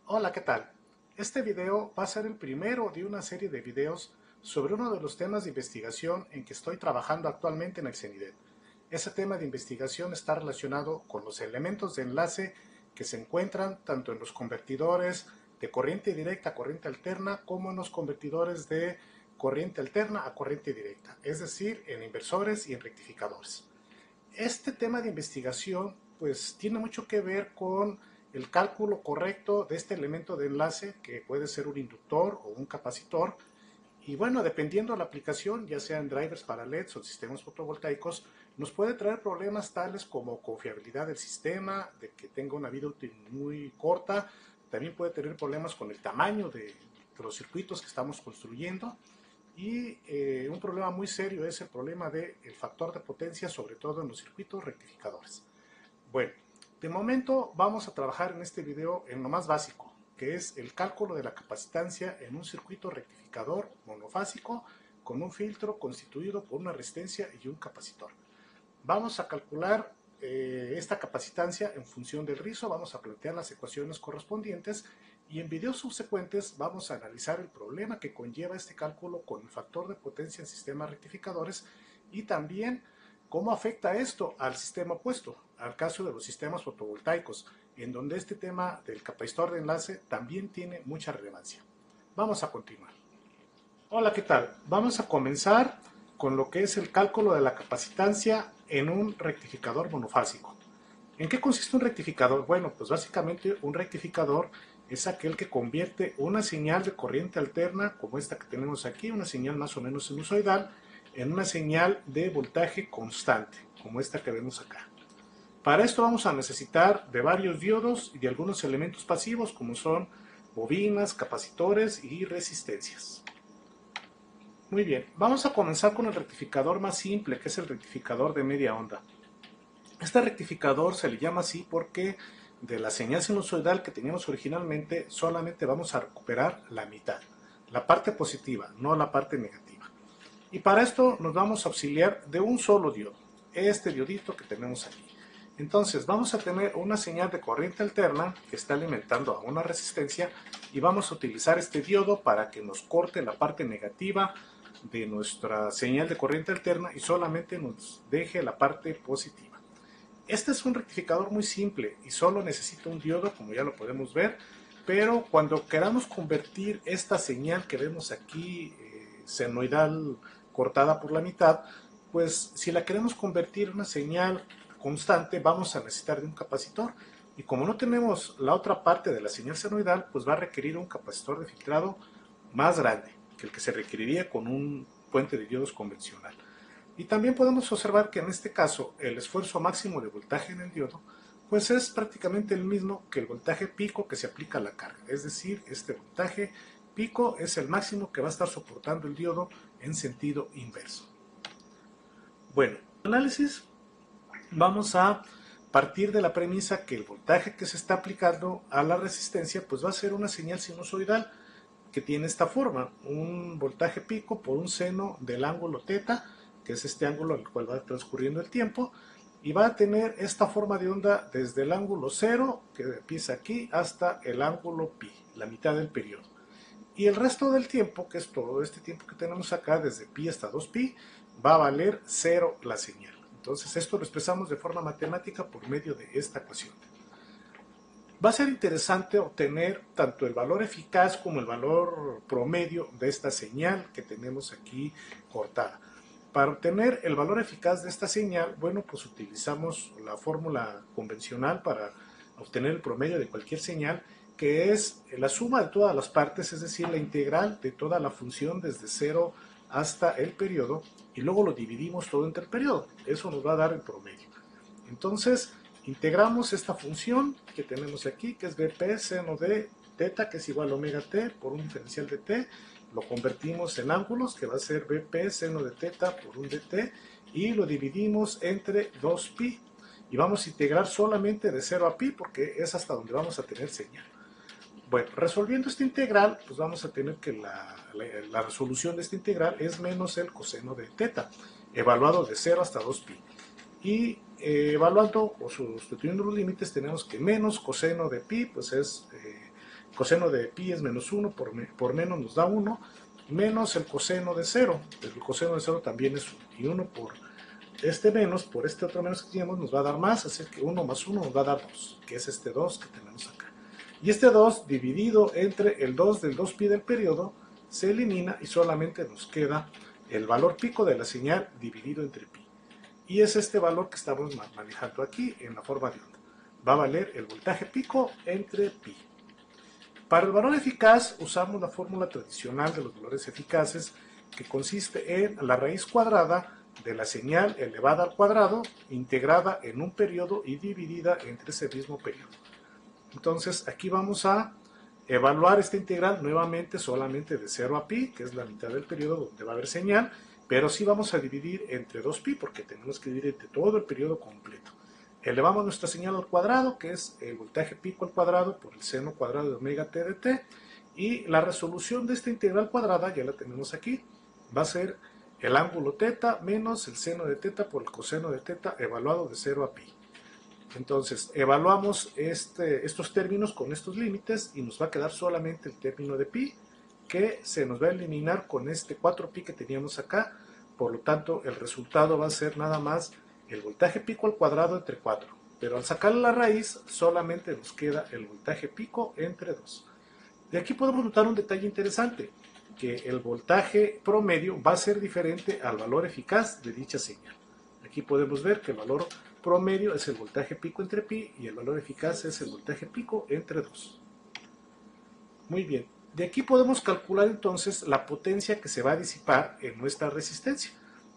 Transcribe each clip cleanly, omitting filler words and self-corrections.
Hola, ¿qué tal? Este video va a ser el primero de una serie de videos sobre uno de los temas de investigación en que estoy trabajando actualmente en el CENIDET. Ese tema de investigación está relacionado con los elementos de enlace que se encuentran tanto en los convertidores de corriente directa a corriente alterna como en los convertidores de corriente alterna a corriente directa, es decir, en inversores y en rectificadores. Este tema de investigación pues tiene mucho que ver con el cálculo correcto de este elemento de enlace que puede ser un inductor o un capacitor y bueno, dependiendo de la aplicación, ya sean drivers para LEDs o sistemas fotovoltaicos, nos puede traer problemas tales como confiabilidad del sistema, de que tenga una vida útil muy corta, también puede tener problemas con el tamaño de los circuitos que estamos construyendo y un problema muy serio es el problema del factor de potencia, sobre todo en los circuitos rectificadores. Bueno, de momento vamos a trabajar en este video en lo más básico, que es el cálculo de la capacitancia en un circuito rectificador monofásico con un filtro constituido por una resistencia y un capacitor. Vamos a calcular esta capacitancia en función del rizo, vamos a plantear las ecuaciones correspondientes y en videos subsecuentes vamos a analizar el problema que conlleva este cálculo con el factor de potencia en sistemas rectificadores y también cómo afecta esto al sistema opuesto, al caso de los sistemas fotovoltaicos, en donde este tema del capacitor de enlace también tiene mucha relevancia. Vamos a continuar. Hola, ¿qué tal? Vamos a comenzar con lo que es el cálculo de la capacitancia en un rectificador monofásico. ¿En qué consiste un rectificador? Bueno, pues básicamente un rectificador es aquel que convierte una señal de corriente alterna, como esta que tenemos aquí, una señal más o menos sinusoidal, en una señal de voltaje constante, como esta que vemos acá. Para esto vamos a necesitar de varios diodos y de algunos elementos pasivos, como son bobinas, capacitores y resistencias. Muy bien, vamos a comenzar con el rectificador más simple, que es el rectificador de media onda. Este rectificador se le llama así porque de la señal sinusoidal que teníamos originalmente solamente vamos a recuperar la mitad, la parte positiva, no la parte negativa. Y para esto nos vamos a auxiliar de un solo diodo, este diodito que tenemos aquí. Entonces vamos a tener una señal de corriente alterna que está alimentando a una resistencia y vamos a utilizar este diodo para que nos corte la parte negativa de nuestra señal de corriente alterna y solamente nos deje la parte positiva. Este es un rectificador muy simple y solo necesita un diodo, como ya lo podemos ver, pero cuando queramos convertir esta señal que vemos aquí, senoidal cortada por la mitad, pues si la queremos convertir en una señal constante, vamos a necesitar de un capacitor. Y como no tenemos la otra parte de la señal senoidal, pues va a requerir un capacitor de filtrado más grande que el que se requeriría con un puente de diodos convencional. Y también podemos observar que en este caso el esfuerzo máximo de voltaje en el diodo pues es prácticamente el mismo que el voltaje pico que se aplica a la carga. Es decir, este voltaje pico es el máximo que va a estar soportando el diodo en sentido inverso. Bueno, en el análisis vamos a partir de la premisa que el voltaje que se está aplicando a la resistencia pues va a ser una señal sinusoidal que tiene esta forma, un voltaje pico por un seno del ángulo teta, que es este ángulo al cual va transcurriendo el tiempo, y va a tener esta forma de onda desde el ángulo 0, que empieza aquí, hasta el ángulo pi, la mitad del periodo. Y el resto del tiempo, que es todo este tiempo que tenemos acá, desde pi hasta 2pi, va a valer 0 la señal. Entonces esto lo expresamos de forma matemática por medio de esta ecuación. Va a ser interesante obtener tanto el valor eficaz como el valor promedio de esta señal que tenemos aquí cortada. Para obtener el valor eficaz de esta señal, bueno, pues utilizamos la fórmula convencional para obtener el promedio de cualquier señal, que es la suma de todas las partes, es decir, la integral de toda la función desde 0 hasta el periodo, y luego lo dividimos todo entre el periodo. Eso nos va a dar el promedio. Entonces, integramos esta función que tenemos aquí, que es Vp seno de teta, que es igual a omega t por un diferencial de t, lo convertimos en ángulos, que va a ser Vp seno de teta por un dt, y lo dividimos entre 2pi, y vamos a integrar solamente de 0 a pi, porque es hasta donde vamos a tener señal. Bueno, resolviendo esta integral, pues vamos a tener que la resolución de esta integral es menos el coseno de teta, evaluado de 0 hasta 2pi. Y evaluando o sustituyendo los límites, tenemos que menos coseno de pi, pues es coseno de pi es menos 1, por menos nos da 1, menos el coseno de 0, el coseno de 0 también es 1, y 1 por este menos, por este otro menos que tenemos, nos va a dar más, así que 1 más 1 nos va a dar 2, que es este 2 que tenemos acá. Y este 2 dividido entre el 2 del 2pi del periodo se elimina y solamente nos queda el valor pico de la señal dividido entre pi. Y es este valor que estamos manejando aquí en la forma de onda. Va a valer el voltaje pico entre pi. Para el valor eficaz usamos la fórmula tradicional de los valores eficaces, que consiste en la raíz cuadrada de la señal elevada al cuadrado, integrada en un periodo y dividida entre ese mismo periodo. Entonces aquí vamos a evaluar esta integral nuevamente solamente de 0 a pi, que es la mitad del periodo donde va a haber señal, pero sí vamos a dividir entre 2pi porque tenemos que dividir entre todo el periodo completo. Elevamos nuestra señal al cuadrado, que es el voltaje pico al cuadrado por el seno cuadrado de omega t de t, y la resolución de esta integral cuadrada, ya la tenemos aquí, va a ser el ángulo teta menos el seno de teta por el coseno de teta evaluado de 0 a pi. Entonces, evaluamos estos términos con estos límites y nos va a quedar solamente el término de pi, que se nos va a eliminar con este 4pi que teníamos acá. Por lo tanto, el resultado va a ser nada más el voltaje pico al cuadrado entre 4. Pero al sacarle la raíz, solamente nos queda el voltaje pico entre 2. De aquí podemos notar un detalle interesante, que el voltaje promedio va a ser diferente al valor eficaz de dicha señal. Aquí podemos ver que el valor promedio es el voltaje pico entre pi y el valor eficaz es el voltaje pico entre 2. Muy bien, de aquí podemos calcular entonces la potencia que se va a disipar en nuestra resistencia.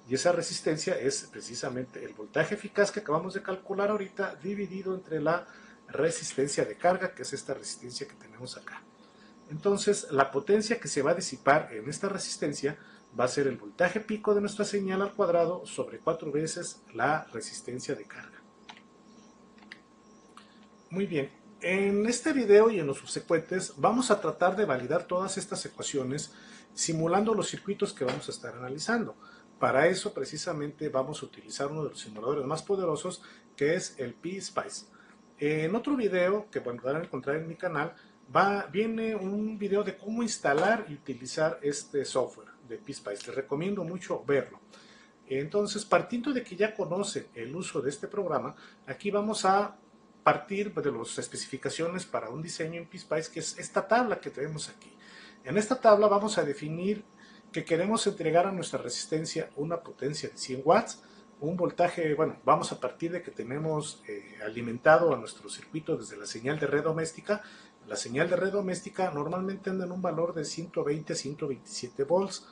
Y esa resistencia es precisamente el voltaje eficaz que acabamos de calcular ahorita dividido entre la resistencia de carga, que es esta resistencia que tenemos acá. Entonces, la potencia que se va a disipar en esta resistencia va a ser el voltaje pico de nuestra señal al cuadrado sobre 4 veces la resistencia de carga. Muy bien, en este video y en los subsecuentes vamos a tratar de validar todas estas ecuaciones simulando los circuitos que vamos a estar analizando. Para eso precisamente vamos a utilizar uno de los simuladores más poderosos, que es el PSpice. En otro video que van a encontrar en mi canal viene un video de cómo instalar y utilizar este software de PSpice. Les recomiendo mucho verlo. Entonces, partiendo de que ya conocen el uso de este programa, aquí vamos a partir de las especificaciones para un diseño en PSpice, que es esta tabla que tenemos aquí. En esta tabla vamos a definir que queremos entregar a nuestra resistencia una potencia de 100 watts, un voltaje, bueno, vamos a partir de que tenemos alimentado a nuestro circuito desde la señal de red doméstica. La señal de red doméstica normalmente anda en un valor de 120 a 127 volts.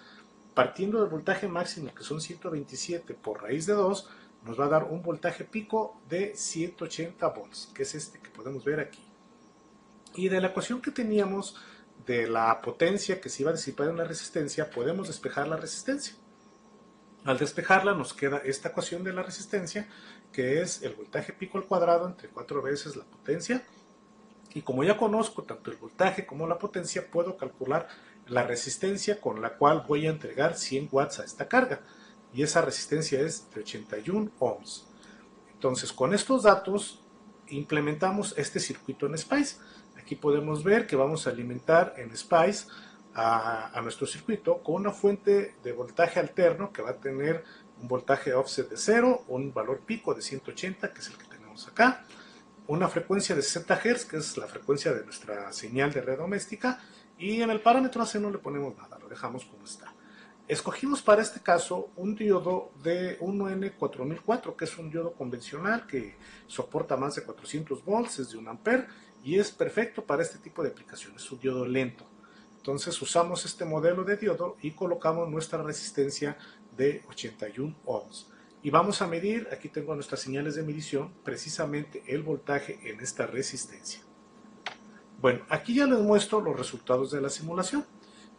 Partiendo del voltaje máximo, que son 127 por raíz de 2, nos va a dar un voltaje pico de 180 volts, que es este que podemos ver aquí. Y de la ecuación que teníamos de la potencia que se iba a disipar en la resistencia, podemos despejar la resistencia. Al despejarla nos queda esta ecuación de la resistencia, que es el voltaje pico al cuadrado entre 4 veces la potencia. Y como ya conozco tanto el voltaje como la potencia, puedo calcular la resistencia con la cual voy a entregar 100 watts a esta carga. Y esa resistencia es de 81 ohms. Entonces, con estos datos implementamos este circuito en Spice. Aquí podemos ver que vamos a alimentar en Spice a nuestro circuito con una fuente de voltaje alterno que va a tener un voltaje offset de 0, un valor pico de 180, que es el que tenemos acá, una frecuencia de 60 Hz, que es la frecuencia de nuestra señal de red doméstica, y en el parámetro AC no le ponemos nada, lo dejamos como está. Escogimos para este caso un diodo de 1N4004, que es un diodo convencional que soporta más de 400 volts, es de 1 ampere y es perfecto para este tipo de aplicaciones, es un diodo lento. Entonces usamos este modelo de diodo y colocamos nuestra resistencia de 81 ohms. Y vamos a medir, aquí tengo nuestras señales de medición, precisamente el voltaje en esta resistencia. Bueno, aquí ya les muestro los resultados de la simulación.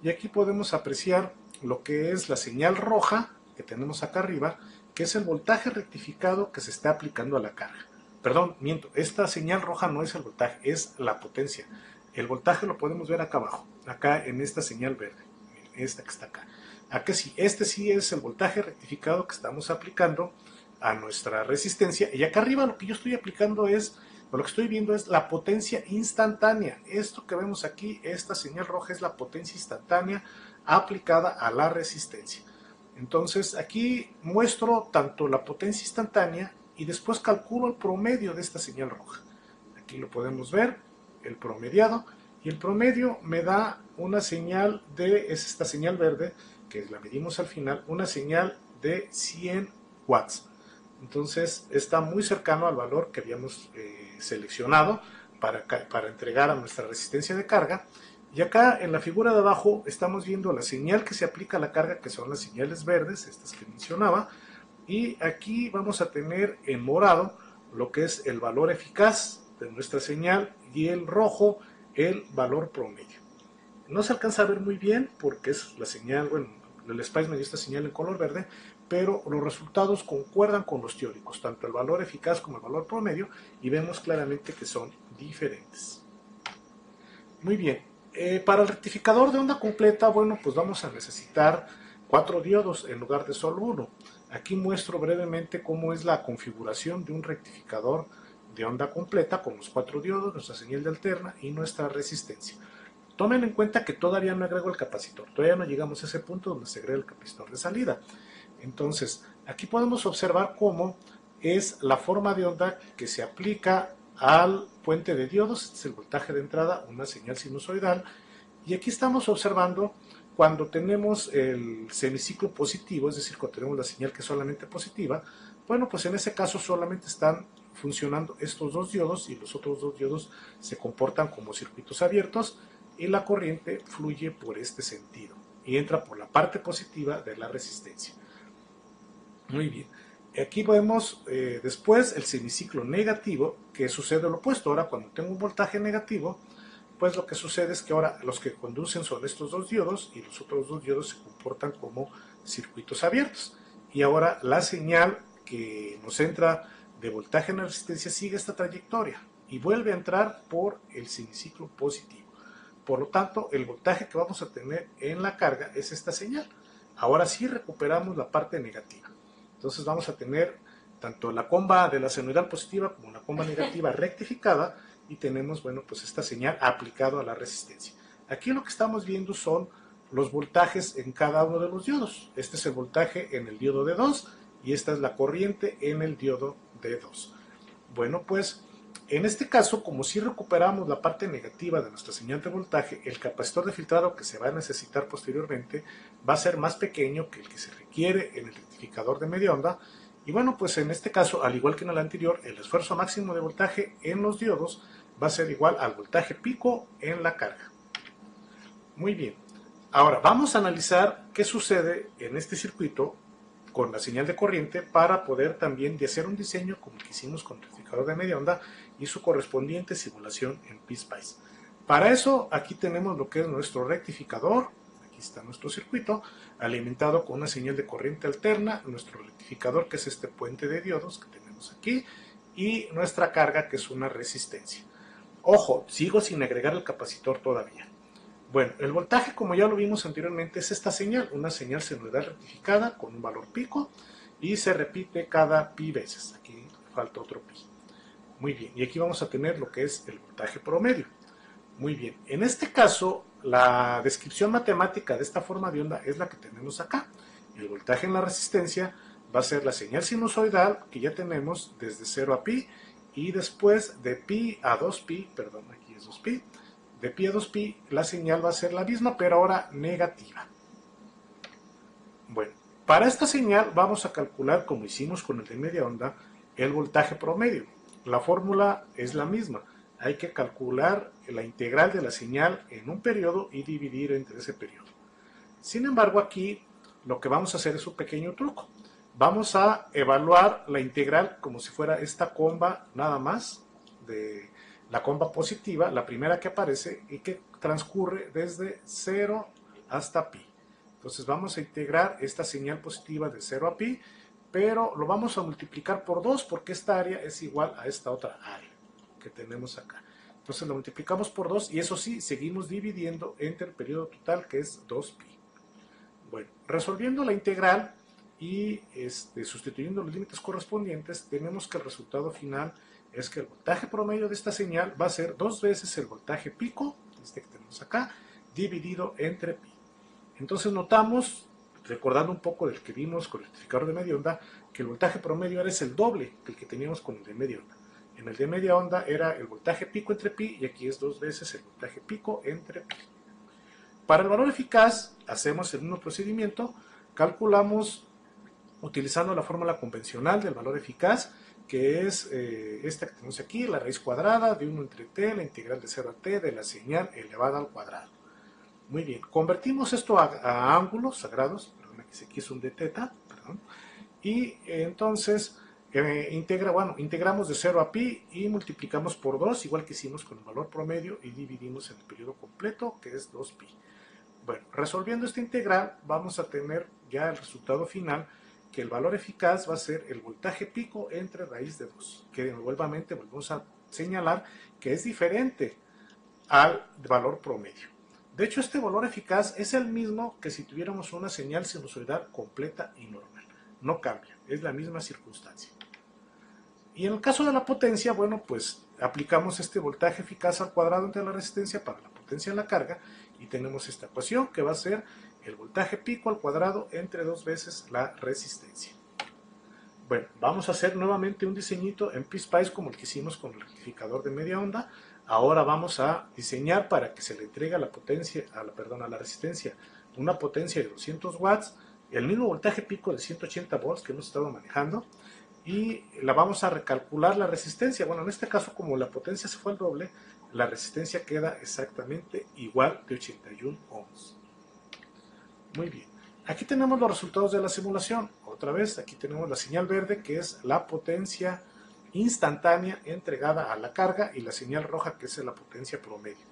Y aquí podemos apreciar lo que es la señal roja que tenemos acá arriba, que es el voltaje rectificado que se está aplicando a la carga. Perdón, miento, esta señal roja no es el voltaje, es la potencia. el voltaje lo podemos ver acá abajo, acá en esta señal verde, esta que está acá. Aquí sí, este sí es el voltaje rectificado que estamos aplicando a nuestra resistencia, y acá arriba lo que yo estoy aplicando es, o lo que estoy viendo es la potencia instantánea. Esto que vemos aquí, esta señal roja es la potencia instantánea aplicada a la resistencia. Entonces aquí muestro tanto la potencia instantánea y después calculo el promedio de esta señal roja. Aquí lo podemos ver, el promediado, y el promedio me da una señal es esta señal verde, que la medimos al final, una señal de 100 watts. Entonces está muy cercano al valor que habíamos seleccionado para entregar a nuestra resistencia de carga. Y acá en la figura de abajo estamos viendo la señal que se aplica a la carga, que son las señales verdes, estas que mencionaba, y aquí vamos a tener en morado lo que es el valor eficaz de nuestra señal y el rojo el valor promedio. No se alcanza a ver muy bien porque es la señal, bueno, el SPICE me dio esta señal en color verde, pero los resultados concuerdan con los teóricos, tanto el valor eficaz como el valor promedio, y vemos claramente que son diferentes. Muy bien, para el rectificador de onda completa, bueno, pues vamos a necesitar 4 diodos en lugar de solo uno. Aquí muestro brevemente cómo es la configuración de un rectificador de onda completa con los 4 diodos, nuestra señal de alterna y nuestra resistencia. Tomen en cuenta que todavía no agrego el capacitor, todavía no llegamos a ese punto donde se agrega el capacitor de salida. Entonces, aquí podemos observar cómo es la forma de onda que se aplica al puente de diodos. Este es el voltaje de entrada, una señal sinusoidal, y aquí estamos observando cuando tenemos el semiciclo positivo, es decir, cuando tenemos la señal que es solamente positiva. Bueno, pues en ese caso solamente están funcionando estos dos diodos y los otros dos diodos se comportan como circuitos abiertos y la corriente fluye por este sentido y entra por la parte positiva de la resistencia. Muy bien. Aquí vemos después el semiciclo negativo, que sucede lo opuesto. Ahora, cuando tengo un voltaje negativo, pues lo que sucede es que ahora los que conducen son estos dos diodos y los otros dos diodos se comportan como circuitos abiertos. Y ahora la señal que nos entra de voltaje en la resistencia sigue esta trayectoria y vuelve a entrar por el semiciclo positivo. Por lo tanto, el voltaje que vamos a tener en la carga es esta señal. Ahora sí recuperamos la parte negativa. Entonces vamos a tener tanto la comba de la senoidal positiva como la comba negativa rectificada, y tenemos, bueno, pues esta señal aplicada a la resistencia. Aquí lo que estamos viendo son los voltajes en cada uno de los diodos. Este es el voltaje en el diodo D2 y esta es la corriente en el diodo D2. Bueno, pues en este caso, como si recuperamos la parte negativa de nuestra señal de voltaje, el capacitor de filtrado que se va a necesitar posteriormente va a ser más pequeño que el que se requiere en el rectificador de media onda. Y bueno, pues en este caso, al igual que en el anterior, el esfuerzo máximo de voltaje en los diodos va a ser igual al voltaje pico en la carga. Muy bien. Ahora vamos a analizar qué sucede en este circuito con la señal de corriente para poder también hacer un diseño como que hicimos con el rectificador de media onda y su correspondiente simulación en PSpice. Para eso aquí tenemos lo que es nuestro rectificador. Aquí está nuestro circuito alimentado con una señal de corriente alterna, nuestro rectificador que es este puente de diodos que tenemos aquí y nuestra carga que es una resistencia. Ojo, sigo sin agregar el capacitor todavía. Bueno, el voltaje, como ya lo vimos anteriormente, es esta señal, una señal senoidal rectificada con un valor pico y se repite cada pi veces. Aquí falta otro pi. Muy bien, y aquí vamos a tener lo que es el voltaje promedio. Muy bien, en este caso, la descripción matemática de esta forma de onda es la que tenemos acá. El voltaje en la resistencia va a ser la señal sinusoidal que ya tenemos desde 0 a pi, y después de pi a 2pi, perdón, aquí es 2pi, de pi a 2pi la señal va a ser la misma, pero ahora negativa. Bueno, para esta señal vamos a calcular, como hicimos con el de media onda, el voltaje promedio. La fórmula es la misma. Hay que calcular la integral de la señal en un periodo y dividir entre ese periodo. Sin embargo, aquí lo que vamos a hacer es un pequeño truco. Vamos a evaluar la integral como si fuera esta comba nada más, de la comba positiva, la primera que aparece y que transcurre desde 0 hasta pi. Entonces vamos a integrar esta señal positiva de 0 a pi, pero lo vamos a multiplicar por 2 porque esta área es igual a esta otra área que tenemos acá. Entonces lo multiplicamos por 2 y eso sí, seguimos dividiendo entre el periodo total, que es 2pi. Bueno, resolviendo la integral y sustituyendo los límites correspondientes, tenemos que el resultado final es que el voltaje promedio de esta señal va a ser 2 veces el voltaje pico, este que tenemos acá, dividido entre pi. Entonces notamos, recordando un poco del que vimos con el rectificador de media onda, que el voltaje promedio ahora es el doble que el que teníamos con el de media onda. En el de media onda era el voltaje pico entre pi y aquí es 2 veces el voltaje pico entre pi. Para el valor eficaz hacemos el mismo procedimiento, calculamos utilizando la fórmula convencional del valor eficaz, que es esta que tenemos aquí, la raíz cuadrada de 1 entre t, la integral de 0 a t de la señal elevada al cuadrado. Muy bien, convertimos esto a ángulos sagrados, perdón, aquí es un de teta, perdón, y entonces integramos de 0 a pi y multiplicamos por 2, igual que hicimos con el valor promedio, y dividimos en el periodo completo, que es 2pi. Bueno, resolviendo esta integral vamos a tener ya el resultado final, que el valor eficaz va a ser el voltaje pico entre raíz de 2, que nuevamente volvemos a señalar que es diferente al valor promedio. De hecho, este valor eficaz es el mismo que si tuviéramos una señal sinusoidal completa y normal. No cambia, es la misma circunstancia. Y en el caso de la potencia, bueno, pues aplicamos este voltaje eficaz al cuadrado entre la resistencia para la potencia en la carga y tenemos esta ecuación que va a ser el voltaje pico al cuadrado entre 2 veces la resistencia. Bueno, vamos a hacer nuevamente un diseñito en PSpice como el que hicimos con el rectificador de media onda. Ahora vamos a diseñar para que se le entregue a la potencia, a la resistencia una potencia de 200 watts, el mismo voltaje pico de 180 volts que hemos estado manejando, y la vamos a recalcular la resistencia. Bueno, en este caso, como la potencia se fue al doble, la resistencia queda exactamente igual de 81 ohms. Muy bien. Aquí tenemos los resultados de la simulación. Otra vez, aquí tenemos la señal verde, que es la potencia instantánea entregada a la carga, y la señal roja, que es la potencia promedio.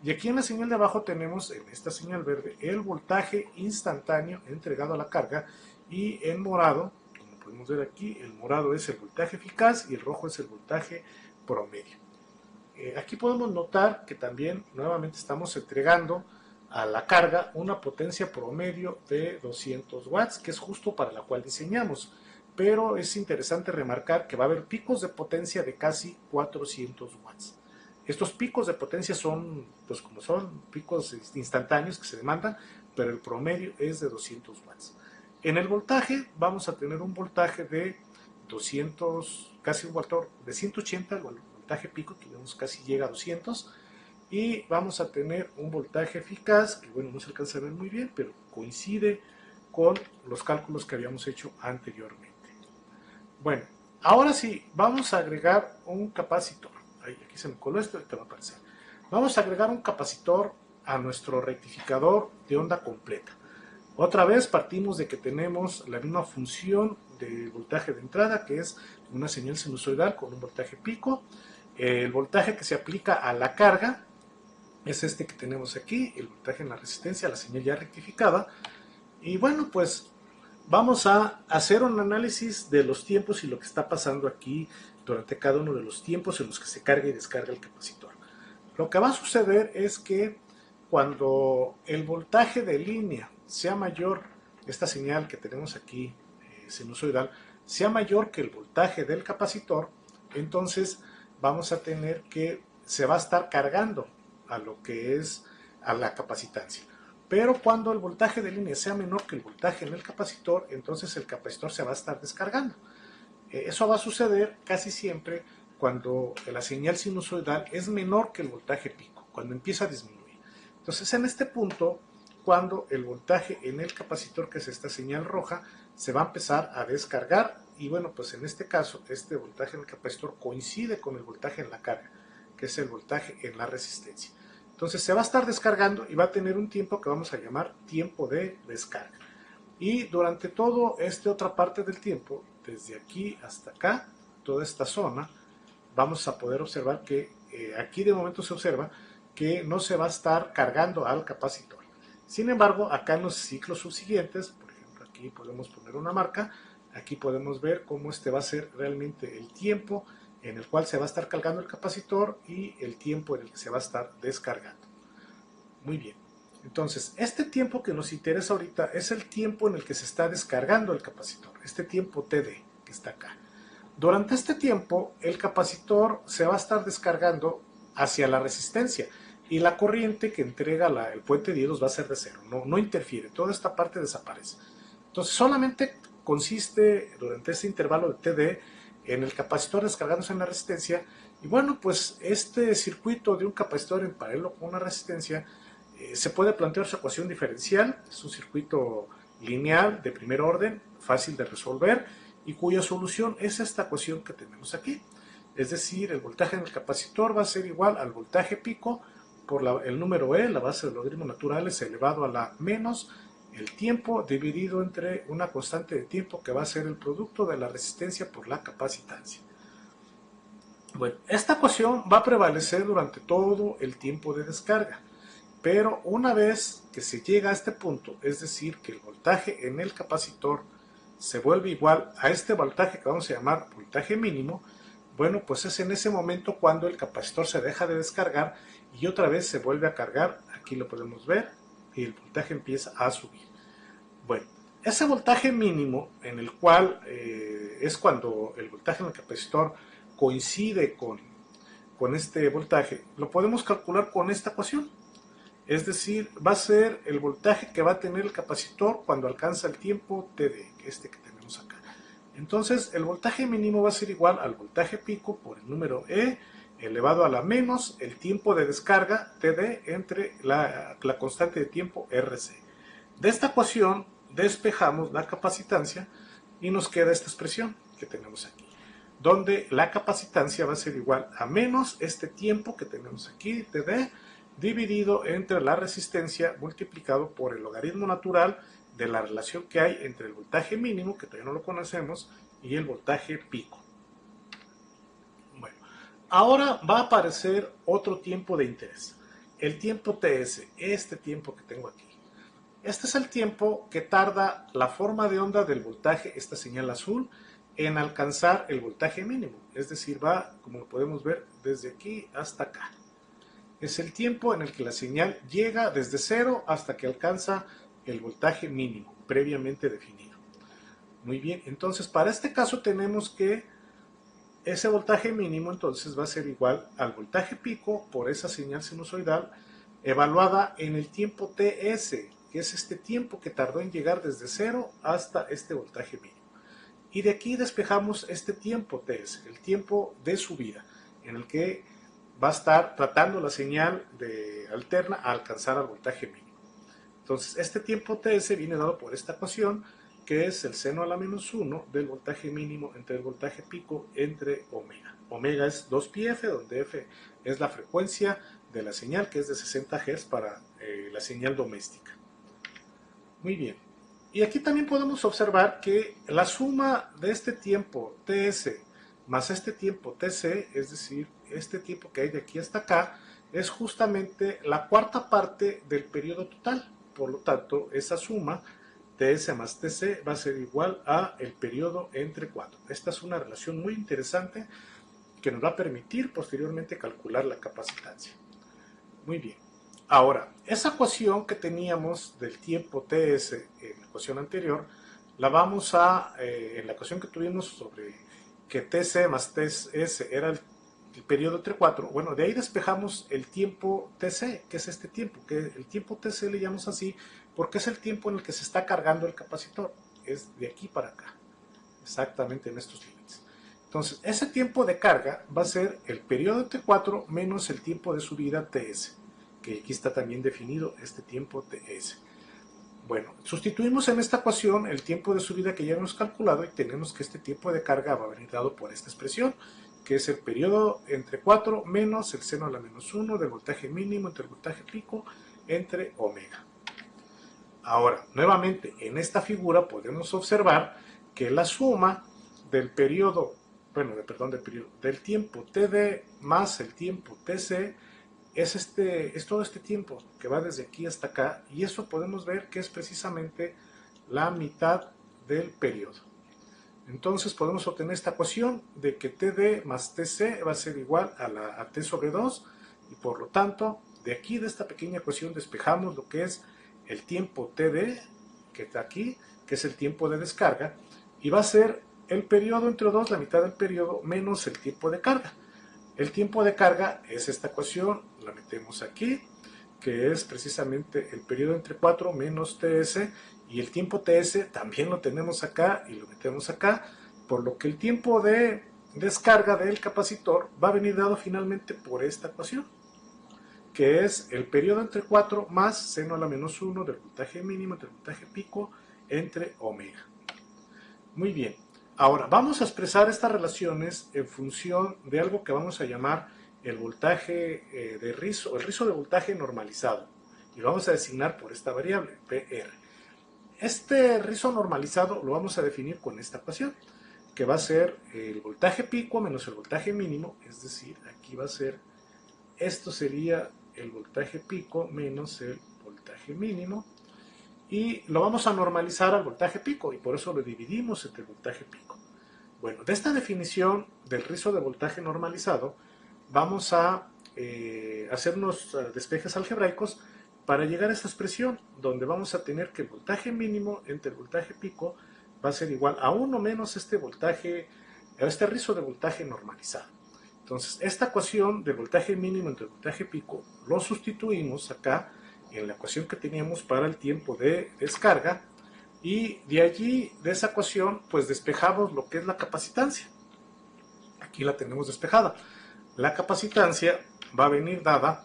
Y aquí en la señal de abajo tenemos, en esta señal verde, el voltaje instantáneo entregado a la carga, y en morado, como podemos ver aquí, el morado es el voltaje eficaz y el rojo es el voltaje promedio. Aquí podemos notar que también nuevamente estamos entregando a la carga una potencia promedio de 200 watts, que es justo para la cual diseñamos. Pero es interesante remarcar que va a haber picos de potencia de casi 400 watts. Estos picos de potencia son, pues como son picos instantáneos que se demandan, pero el promedio es de 200 watts. En el voltaje vamos a tener un voltaje de 200, casi un valor de 180, el voltaje pico, que vemos casi llega a 200, y vamos a tener un voltaje eficaz, que bueno, no se alcanza a ver muy bien, pero coincide con los cálculos que habíamos hecho anteriormente. Bueno, ahora sí, vamos a agregar un capacitor. Aquí se me coló esto y te va a aparecer. Vamos a agregar un capacitor a nuestro rectificador de onda completa. Otra vez partimos de que tenemos la misma función de voltaje de entrada, que es una señal sinusoidal con un voltaje pico. El voltaje que se aplica a la carga es este que tenemos aquí, el voltaje en la resistencia, la señal ya rectificada. Y bueno, pues vamos a hacer un análisis de los tiempos y lo que está pasando aquí durante cada uno de los tiempos en los que se carga y descarga el capacitor. Lo que va a suceder es que cuando el voltaje de línea sea mayor, esta señal que tenemos aquí sinusoidal, sea mayor que el voltaje del capacitor, entonces vamos a tener que se va a estar cargando a lo que es a la capacitancia. Pero cuando el voltaje de línea sea menor que el voltaje en el capacitor, entonces el capacitor se va a estar descargando. Eso va a suceder casi siempre cuando la señal sinusoidal es menor que el voltaje pico, cuando empieza a disminuir. Entonces, en este punto, cuando el voltaje en el capacitor, que es esta señal roja, se va a empezar a descargar, y bueno, pues en este caso, este voltaje en el capacitor coincide con el voltaje en la carga, que es el voltaje en la resistencia. Entonces se va a estar descargando y va a tener un tiempo que vamos a llamar tiempo de descarga. Y durante todo esta otra parte del tiempo, desde aquí hasta acá, toda esta zona, vamos a poder observar que aquí de momento se observa que no se va a estar cargando al capacitor. Sin embargo, acá en los ciclos subsiguientes, por ejemplo, aquí podemos poner una marca, aquí podemos ver cómo este va a ser realmente el tiempo en el cual se va a estar cargando el capacitor y el tiempo en el que se va a estar descargando. Muy bien. Entonces, este tiempo que nos interesa ahorita es el tiempo en el que se está descargando el capacitor, este tiempo TD que está acá. Durante este tiempo, el capacitor se va a estar descargando hacia la resistencia y la corriente que entrega el puente de iodos va a ser de cero, no interfiere, toda esta parte desaparece. Entonces, solamente consiste durante este intervalo de TD en el capacitor descargándose en la resistencia y bueno, pues este circuito de un capacitor en paralelo con una resistencia se puede plantear su ecuación diferencial, es un circuito lineal de primer orden, fácil de resolver y cuya solución es esta ecuación que tenemos aquí. Es decir, el voltaje en el capacitor va a ser igual al voltaje pico por el número E, la base de logaritmos naturales, elevado a la menos el tiempo dividido entre una constante de tiempo que va a ser el producto de la resistencia por la capacitancia. Bueno, esta ecuación va a prevalecer durante todo el tiempo de descarga. Pero una vez que se llega a este punto, es decir, que el voltaje en el capacitor se vuelve igual a este voltaje que vamos a llamar voltaje mínimo, bueno, pues es en ese momento cuando el capacitor se deja de descargar y otra vez se vuelve a cargar, aquí lo podemos ver, y el voltaje empieza a subir. Bueno, ese voltaje mínimo en el cual es cuando el voltaje en el capacitor coincide con este voltaje, lo podemos calcular con esta ecuación. Es decir, va a ser el voltaje que va a tener el capacitor cuando alcanza el tiempo TD, este que tenemos acá. Entonces, el voltaje mínimo va a ser igual al voltaje pico por el número E elevado a la menos el tiempo de descarga TD entre la constante de tiempo RC. De esta ecuación despejamos la capacitancia y nos queda esta expresión que tenemos aquí, donde la capacitancia va a ser igual a menos este tiempo que tenemos aquí, TD, dividido entre la resistencia multiplicado por el logaritmo natural de la relación que hay entre el voltaje mínimo, que todavía no lo conocemos, y el voltaje pico. Bueno, ahora va a aparecer otro tiempo de interés, el tiempo TS, este tiempo que tengo aquí. Este es el tiempo que tarda la forma de onda del voltaje, esta señal azul, en alcanzar el voltaje mínimo, es decir, va, como lo podemos ver, desde aquí hasta acá. Es el tiempo en el que la señal llega desde cero hasta que alcanza el voltaje mínimo previamente definido. Muy bien, entonces para este caso tenemos que ese voltaje mínimo entonces va a ser igual al voltaje pico por esa señal sinusoidal evaluada en el tiempo TS, que es este tiempo que tardó en llegar desde cero hasta este voltaje mínimo. Y de aquí despejamos este tiempo TS, el tiempo de subida, en el que va a estar tratando la señal alterna a alcanzar al voltaje mínimo. Entonces, este tiempo TS viene dado por esta ecuación, que es el seno a la menos 1 del voltaje mínimo entre el voltaje pico entre omega. Omega es 2πf, donde f es la frecuencia de la señal, que es de 60 Hz para la señal doméstica. Muy bien. Y aquí también podemos observar que la suma de este tiempo TS más este tiempo TC, es decir, este tiempo que hay de aquí hasta acá, es justamente la cuarta parte del periodo total. Por lo tanto, esa suma TS más TC va a ser igual a el periodo entre 4. Esta es una relación muy interesante que nos va a permitir posteriormente calcular la capacitancia. Muy bien. Ahora, esa ecuación que teníamos del tiempo TS en la ecuación anterior, la vamos a, en la ecuación que tuvimos sobre que TC más TS era el periodo entre 4, bueno, de ahí despejamos el tiempo TC, que es este tiempo, que el tiempo TC le llamamos así porque es el tiempo en el que se está cargando el capacitor, es de aquí para acá, exactamente en estos límites. Entonces, ese tiempo de carga va a ser el periodo entre 4 menos el tiempo de subida TS, que aquí está también definido este tiempo TS. Bueno, sustituimos en esta ecuación el tiempo de subida que ya hemos calculado y tenemos que este tiempo de carga va a venir dado por esta expresión, que es el periodo entre 4 menos el seno a la menos 1 del voltaje mínimo entre el voltaje pico entre omega. Ahora, nuevamente, en esta figura podemos observar que la suma del periodo, del tiempo TD más el tiempo TC es todo este tiempo que va desde aquí hasta acá, y eso podemos ver que es precisamente la mitad del periodo. Entonces podemos obtener esta ecuación de que TD más TC va a ser igual a T sobre 2 y por lo tanto de aquí de esta pequeña ecuación despejamos lo que es el tiempo TD que está aquí, que es el tiempo de descarga, y va a ser el periodo entre 2, la mitad del periodo, menos el tiempo de carga. El tiempo de carga es esta ecuación, la metemos aquí, que es precisamente el periodo entre 4 menos TS, y el tiempo TS también lo tenemos acá y lo metemos acá, por lo que el tiempo de descarga del capacitor va a venir dado finalmente por esta ecuación, que es el periodo entre 4 más seno a la menos 1 del voltaje mínimo entre el voltaje pico entre omega. Muy bien, ahora vamos a expresar estas relaciones en función de algo que vamos a llamar el voltaje de rizo, el rizo de voltaje normalizado, y lo vamos a designar por esta variable, PR. Este rizo normalizado lo vamos a definir con esta ecuación, que va a ser el voltaje pico menos el voltaje mínimo, es decir, aquí va a ser, esto sería el voltaje pico menos el voltaje mínimo, y lo vamos a normalizar al voltaje pico, y por eso lo dividimos entre el voltaje pico. Bueno, de esta definición del rizo de voltaje normalizado, vamos a hacer unos despejes algebraicos para llegar a esta expresión, donde vamos a tener que el voltaje mínimo entre el voltaje pico va a ser igual a 1 menos este rizo de voltaje normalizado. Entonces, esta ecuación del voltaje mínimo entre el voltaje pico lo sustituimos acá en la ecuación que teníamos para el tiempo de descarga, y de allí, de esa ecuación, pues despejamos lo que es la capacitancia. Aquí la tenemos despejada. La capacitancia va a venir dada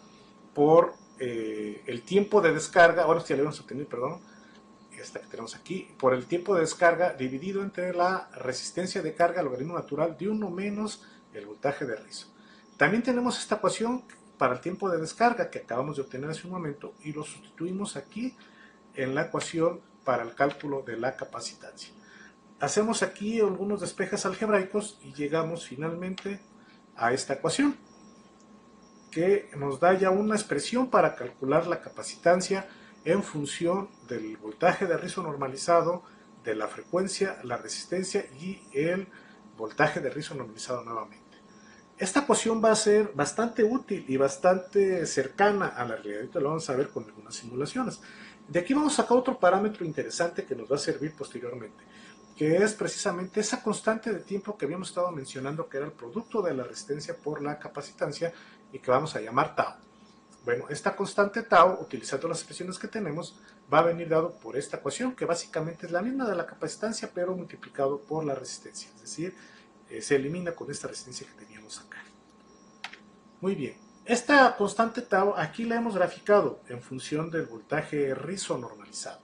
por el tiempo de descarga, ahora sí ya le vamos a obtener, perdón, esta que tenemos aquí, por el tiempo de descarga dividido entre la resistencia de carga, logaritmo natural de 1 menos el voltaje de rizo. También tenemos esta ecuación para el tiempo de descarga que acabamos de obtener hace un momento y lo sustituimos aquí en la ecuación para el cálculo de la capacitancia. Hacemos aquí algunos despejes algebraicos y llegamos finalmente a esta ecuación, que nos da ya una expresión para calcular la capacitancia en función del voltaje de rizo normalizado, de la frecuencia, la resistencia y el voltaje de rizo normalizado nuevamente. Esta ecuación va a ser bastante útil y bastante cercana a la realidad. Ahorita lo vamos a ver con algunas simulaciones. De aquí vamos a sacar otro parámetro interesante que nos va a servir posteriormente, que es precisamente esa constante de tiempo que habíamos estado mencionando, que era el producto de la resistencia por la capacitancia y que vamos a llamar tau. Bueno, esta constante tau, utilizando las expresiones que tenemos, va a venir dado por esta ecuación, que básicamente es la misma de la capacitancia, pero multiplicado por la resistencia, es decir, se elimina con esta resistencia que teníamos acá. Muy bien, esta constante tau aquí la hemos graficado en función del voltaje rizo normalizado.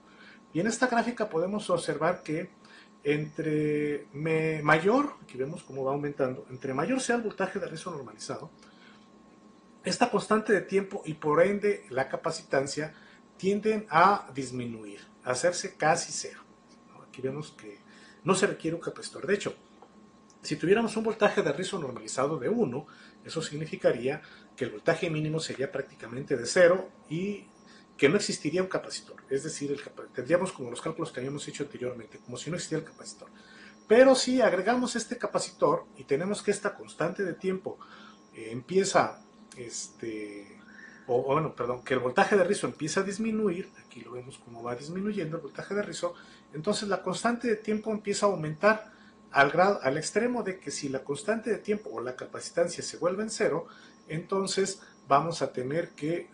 Y en esta gráfica podemos observar que entre mayor, aquí vemos cómo va aumentando, entre mayor sea el voltaje de rizo normalizado, esta constante de tiempo y por ende la capacitancia tienden a disminuir, a hacerse casi cero. Aquí vemos que no se requiere un capacitor. De hecho, si tuviéramos un voltaje de rizo normalizado de 1, eso significaría que el voltaje mínimo sería prácticamente de 0 y que no existiría un capacitor. Es decir, tendríamos como los cálculos que habíamos hecho anteriormente, como si no existiera el capacitor. Pero si agregamos este capacitor y tenemos que esta constante de tiempo empieza, que el voltaje de rizo empieza a disminuir, aquí lo vemos como va disminuyendo el voltaje de rizo, entonces la constante de tiempo empieza a aumentar al extremo de que si la constante de tiempo o la capacitancia se vuelve en cero, entonces vamos a tener que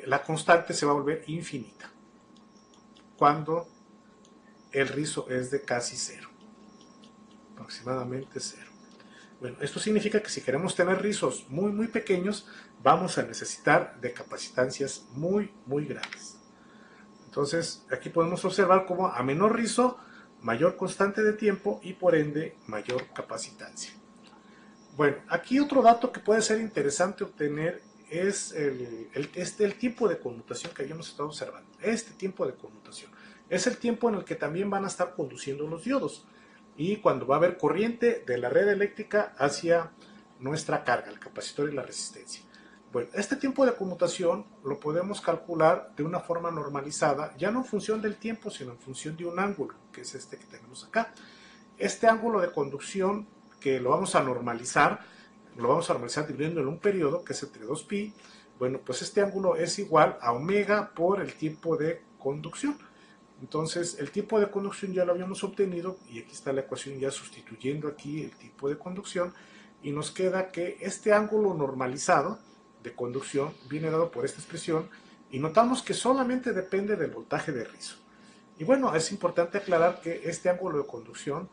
la constante se va a volver infinita cuando el rizo es de casi cero, aproximadamente cero. Bueno, esto significa que si queremos tener rizos muy muy pequeños, vamos a necesitar de capacitancias muy muy grandes. Entonces aquí podemos observar cómo a menor rizo, mayor constante de tiempo y por ende mayor capacitancia. Bueno, aquí otro dato que puede ser interesante obtener es el tiempo de conmutación que habíamos estado observando. Este tiempo de conmutación es el tiempo en el que también van a estar conduciendo los diodos y cuando va a haber corriente de la red eléctrica hacia nuestra carga, el capacitor y la resistencia. Bueno, este tiempo de conmutación lo podemos calcular de una forma normalizada, ya no en función del tiempo, sino en función de un ángulo, que es este que tenemos acá. Este ángulo de conducción que lo vamos a normalizar dividiendo en un periodo, que es entre 2pi. Bueno, pues este ángulo es igual a omega por el tiempo de conducción. Entonces, el tiempo de conducción ya lo habíamos obtenido, y aquí está la ecuación ya sustituyendo aquí el tipo de conducción, y nos queda que este ángulo normalizado de conducción viene dado por esta expresión, y notamos que solamente depende del voltaje de rizo. Y bueno, es importante aclarar que este ángulo de conducción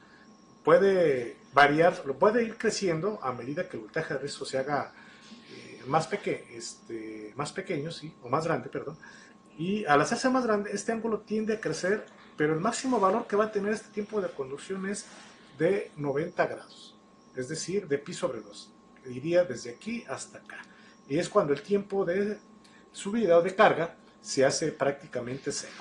puede variar, lo puede ir creciendo a medida que el voltaje de rizo se haga más pequeño, ¿sí? O más grande, perdón. Y al hacerse más grande, este ángulo tiende a crecer, pero el máximo valor que va a tener este tiempo de conducción es de 90 grados, es decir, de pi sobre 2. Iría desde aquí hasta acá. Y es cuando el tiempo de subida o de carga se hace prácticamente cero.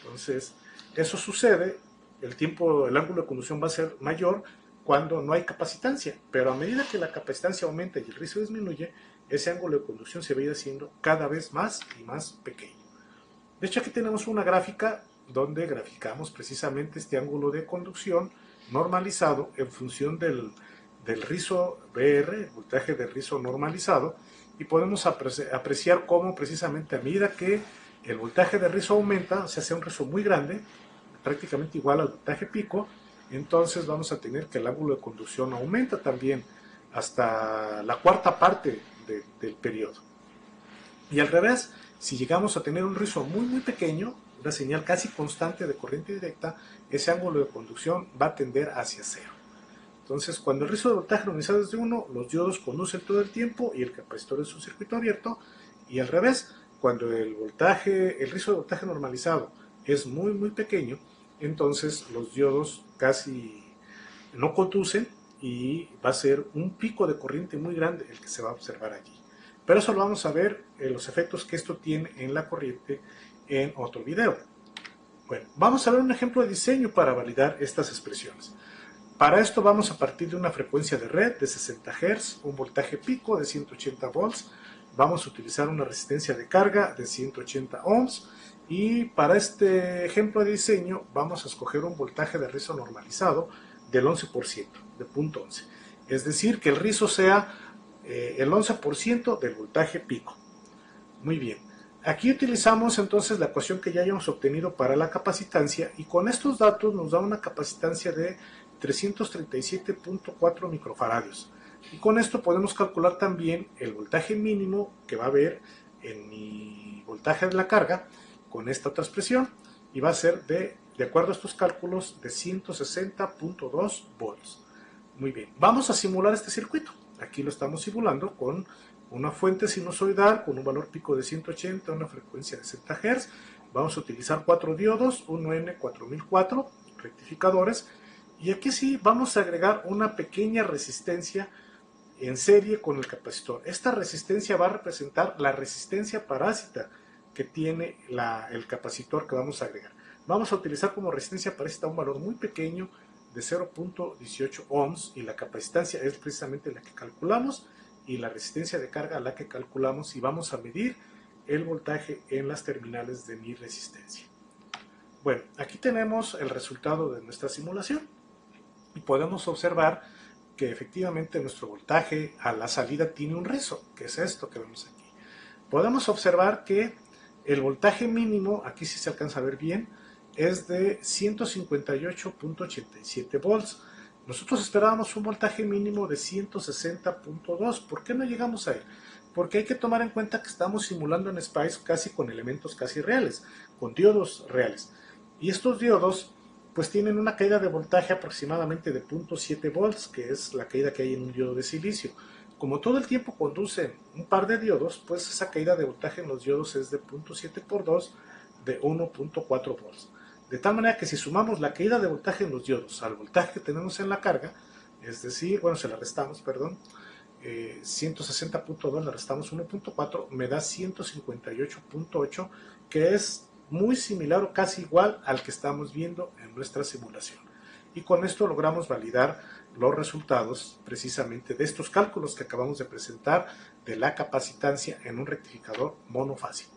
Entonces, eso sucede, el ángulo de conducción va a ser mayor cuando no hay capacitancia, pero a medida que la capacitancia aumenta y el rizo disminuye, ese ángulo de conducción se va a ir haciendo cada vez más y más pequeño. De hecho, aquí tenemos una gráfica donde graficamos precisamente este ángulo de conducción normalizado en función del rizo BR, el voltaje de rizo normalizado, y podemos apreciar cómo precisamente a medida que el voltaje de rizo aumenta, se hace un rizo muy grande, prácticamente igual al voltaje pico, entonces vamos a tener que el ángulo de conducción aumenta también hasta la cuarta parte del periodo. Y al revés, si llegamos a tener un rizo muy pequeño, una señal casi constante de corriente directa, ese ángulo de conducción va a tender hacia cero. Entonces, cuando el rizo de voltaje normalizado es de 1, los diodos conducen todo el tiempo y el capacitor es un circuito abierto. Y al revés, cuando el rizo de voltaje normalizado es muy pequeño, entonces los diodos casi no conducen y va a ser un pico de corriente muy grande el que se va a observar allí. Pero eso lo vamos a ver los efectos que esto tiene en la corriente en otro video. Bueno, vamos a ver un ejemplo de diseño para validar estas expresiones. Para esto vamos a partir de una frecuencia de red de 60 Hz, un voltaje pico de 180 volts, vamos a utilizar una resistencia de carga de 180 ohms, y para este ejemplo de diseño vamos a escoger un voltaje de rizo normalizado del 11%, de 0.11. Es decir, que el rizo sea el 11% del voltaje pico. Muy bien. Aquí utilizamos entonces la ecuación que ya hayamos obtenido para la capacitancia, y con estos datos nos da una capacitancia de 337.4 microfaradios. Y con esto podemos calcular también el voltaje mínimo que va a haber en mi voltaje de la carga con esta otra expresión, y va a ser de acuerdo a estos cálculos de 160.2 volts. Muy bien, vamos a simular este circuito. Aquí lo estamos simulando con una fuente sinusoidal con un valor pico de 180, una frecuencia de 60 Hz. Vamos a utilizar 4 diodos, uno N4004, rectificadores, y aquí sí vamos a agregar una pequeña resistencia en serie con el capacitor. Esta resistencia va a representar la resistencia parásita que tiene el capacitor que vamos a agregar. Vamos a utilizar como resistencia parásita un valor muy pequeño de 0.18 ohms, y la capacitancia es precisamente la que calculamos, y la resistencia de carga la que calculamos, y vamos a medir el voltaje en las terminales de mi resistencia. Bueno, aquí tenemos el resultado de nuestra simulación, y podemos observar que efectivamente nuestro voltaje a la salida tiene un rizo, que es esto que vemos aquí. Podemos observar que el voltaje mínimo, aquí sí se alcanza a ver bien, es de 158.87 volts. Nosotros esperábamos un voltaje mínimo de 160.2. ¿Por qué no llegamos a él? Porque hay que tomar en cuenta que estamos simulando en SPICE casi con elementos casi reales, con diodos reales. Y estos diodos pues tienen una caída de voltaje aproximadamente de 0.7 volts, que es la caída que hay en un diodo de silicio. Como todo el tiempo conducen un par de diodos, pues esa caída de voltaje en los diodos es de 0.7 por 2, de 1.4 volts. De tal manera que si sumamos la caída de voltaje en los diodos al voltaje que tenemos en la carga, es decir, bueno, se la restamos, perdón, 160.2 le restamos 1.4, me da 158.8, que es muy similar o casi igual al que estamos viendo en nuestra simulación. y con esto logramos validar los resultados precisamente de estos cálculos que acabamos de presentar de la capacitancia en un rectificador monofásico.